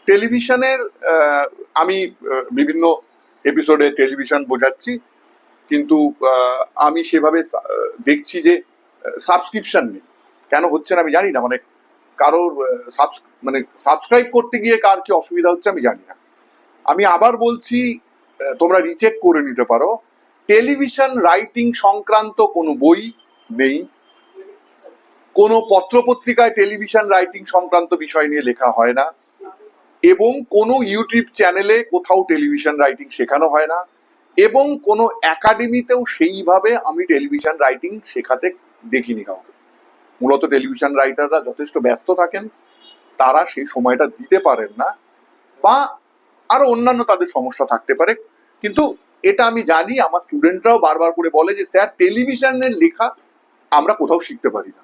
টেলিভিশনের আমি বিভিন্ন এপিসোডে টেলিভিশন বোঝাচ্ছি, কিন্তু আমি সেভাবে দেখছি যে সাবস্ক্রিপশন নেই। কেন হচ্ছে না আমি জানি না, মানে কারোর সাবস্ক্রাইব করতে গিয়ে কার কি অসুবিধা হচ্ছে আমি জানি না। আমি আবার বলছি, তোমরা রিচেক করে নিতে পারো, টেলিভিশন রাইটিং সংক্রান্ত কোনো বই নেই, কোনো পত্রপত্রিকায় টেলিভিশন রাইটিং সংক্রান্ত বিষয় নিয়ে লেখা হয় না, এবং কোনো ইউটিউব চ্যানেলে কোথাও টেলিভিশন রাইটিং শেখানো হয় না, এবং কোনো একাডেমিতেও সেইভাবে আমি টেলিভিশন রাইটিং শেখাতে দেখিনি কাউকে। মূলত টেলিভিশন রাইটাররা যথেষ্ট ব্যস্ত থাকেন, তারা সেই সময়টা দিতে পারেন না, বা আরো অন্যান্য তাদের সমস্যা থাকতে পারে। কিন্তু এটা আমি জানি, আমার স্টুডেন্টরাও বারবার করে বলে যে স্যার টেলিভিশনের লেখা আমরা কোথাও শিখতে পারি না।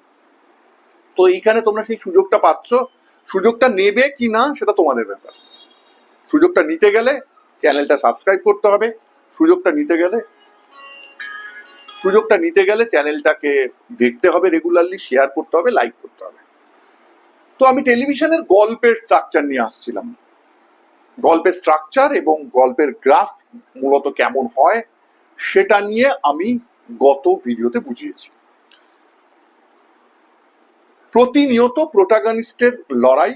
তো এইখানে তোমরা সেই সুযোগটা পাচ্ছ, সুযোগটা নেবে কি না সেটা তোমাদের ব্যাপার। সুযোগটা নিতে গেলে চ্যানেলটা সাবস্ক্রাইব করতে হবে, সুযোগটা নিতে গেলে চ্যানেলটাকে দেখতে হবে রেগুলারলি, শেয়ার করতে হবে, লাইক করতে হবে। তো আমি টেলিভিশনের গল্পের স্ট্রাকচার নিয়ে আসছিলাম, গল্পের স্ট্রাকচার এবং গল্পের গ্রাফ মূলত কেমন হয় সেটা নিয়ে আমি গত ভিডিওতে বুঝিয়েছি। প্রতিনিয়ত প্রোটাগনিস্টের লড়াই,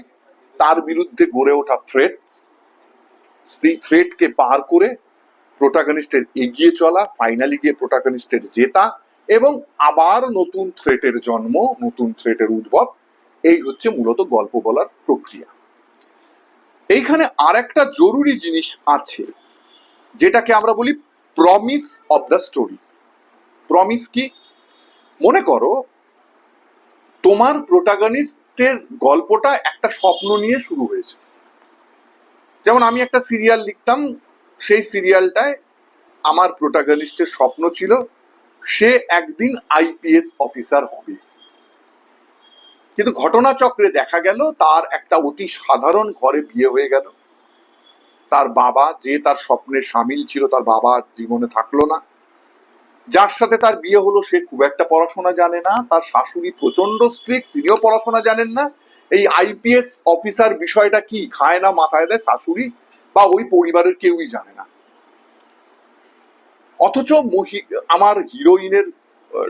তার বিরুদ্ধে গড়ে ওঠা থ্রেট, সেই থ্রেটকে পার করে প্রোটাগনিস্টের এগিয়ে চলা, ফাইনালি গিয়ে প্রোটাগনিস্টের জেতা, এবং আবার নতুন থ্রেটের জন্ম, নতুন থ্রেটের উদ্ভব। এই হচ্ছে মূলত গল্প বলার প্রক্রিয়া। এইখানে আর একটা জরুরি জিনিস আছে, যেটাকে আমরা বলি promise of the story. Promise কি? মনে করো তোমার প্রোটাগনিস্টের গল্পটা একটা স্বপ্ন নিয়ে শুরু হয়েছে। যেমন আমি একটা সিরিয়াল লিখতাম, সেই সিরিয়ালটায় আমার প্রোটাগনিস্টের স্বপ্ন ছিল সে একদিন আইপিএস অফিসার হবে, কিন্তু ঘটনাচক্রে দেখা গেল তার একটা অতি সাধারণ ঘরে বিয়ে হয়ে গেল। তার বাবা, যে তার স্বপ্নের সামিল ছিল, তার বাবা জীবনে থাকলো না। যার সাথে তার বিয়ে হলো সে খুব একটা পড়াশোনা জানে না, তার শাশুড়ি প্রচন্ড স্ট্রিক্ট, তিনিও পড়াশোনা জানেন না। এই আইপিএস অফিসার বিষয়টা কি খায় না মাথায় দেয় শাশুড়ি বা ওই পরিবারের কেউই জানে না। অথচ আমার হিরোইনের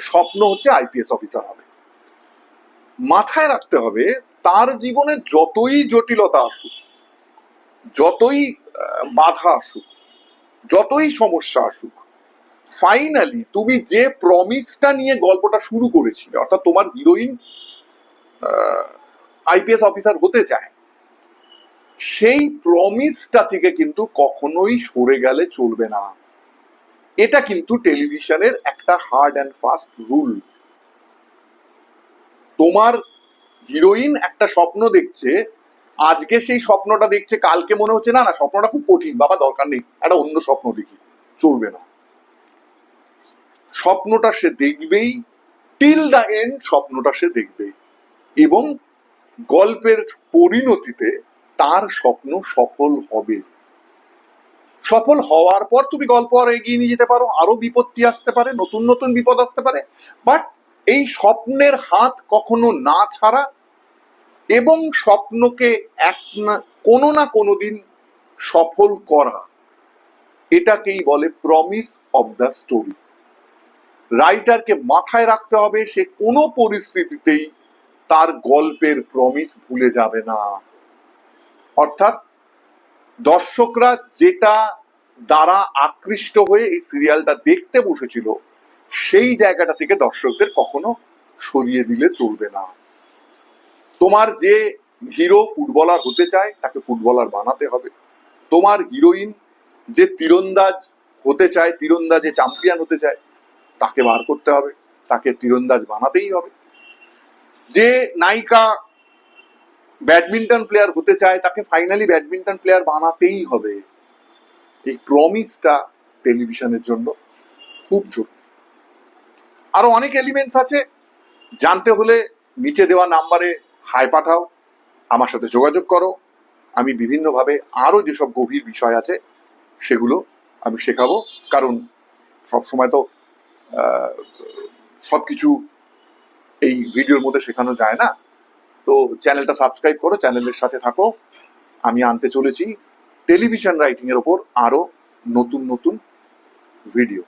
স্বপ্ন হচ্ছে আইপিএস অফিসার হবে। মাথায় রাখতে হবে, তার জীবনে যতই জটিলতা আসুক, যতই বাধা আসুক, যতই সমস্যা আসুক, ফাইনালি তুমি যে প্রমিসটা নিয়ে গল্পটা শুরু করেছিলে, অর্থাৎ তোমার হিরোইন আইপিএস অফিসার হতে চায়, সেই প্রমিসটা থেকে কিন্তু কখনোই সরে গেলে চলবে না। এটা কিন্তু টেলিভিশনের একটা হার্ড অ্যান্ড ফাস্ট রুল। তোমার হিরোইন একটা স্বপ্ন দেখছে, আজকে সেই স্বপ্নটা দেখছে, কালকে মনে হচ্ছে না না স্বপ্নটা খুব কঠিন, বাবা দরকার নেই, একটা অন্য স্বপ্ন দেখি, চলবে না। স্বপ্নটা সে দেখবেই, টিল দ্য এন্ড স্বপ্নটা সে দেখবেই, এবং গল্পের পরিণতিতে তার স্বপ্ন সফল হবে। সফল হওয়ার পর তুমি গল্প আর এগিয়ে নিয়ে যেতে পারো, আরো বিপত্তি আসতে পারে, নতুন নতুন বিপদ আসতে পারে, বাট এই স্বপ্নের হাত কখনো না ছাড়া এবং স্বপ্নকে কোনো না কোনো দিন সফল করা, এটাকেই বলে প্রমিস অফ দ্য স্টোরি। রাইটারকে মাথায় রাখতে হবে, সে কোনো পরিস্থিতিতেই তার গল্পের প্রমিস ভুলে যাবে না। অর্থাৎ দর্শকরা যেটা দ্বারা আকৃষ্ট হয়ে এই সিরিয়ালটা দেখতে বসেছিল, সেই জায়গাটা থেকে দর্শকদের কখনো সরিয়ে দিলে চলবে না। তোমার যে হিরো ফুটবলার হতে চায় তাকে ফুটবলার বানাতে হবে। তোমার হিরোইন যে তীরন্দাজ হতে চায়, তীরন্দাজে চ্যাম্পিয়ন হতে চায়, তাকে বার করতে হবে, তাকে তীরন্দাজ বানাতেই হবে। যে নায়িকা ব্যাডমিন্টন প্লেয়ার হতে চায়, তাকে ফাইনালি ব্যাডমিন্টন প্লেয়ার বানাতেই হবে। এই প্রমিসটা টেলিভিশনের জন্য খুব জরুরি। আরো অনেক এলিমেন্টস আছে, জানতে হলে নিচে দেওয়া নাম্বারে হাই পাঠাও, আমার সাথে যোগাযোগ করো। আমি বিভিন্নভাবে আরো যেসব গভীর বিষয় আছে সেগুলো আমি শেখাবো, কারণ সবসময় তো সবকিছু এই ভিডিওর মধ্যে শেখানো যায় না। তো চ্যানেলটা সাবস্ক্রাইব করো, চ্যানেলের সাথে থাকো, আমি আনতে চলেছি টেলিভিশন রাইটিং এর ওপর আরো নতুন নতুন ভিডিও।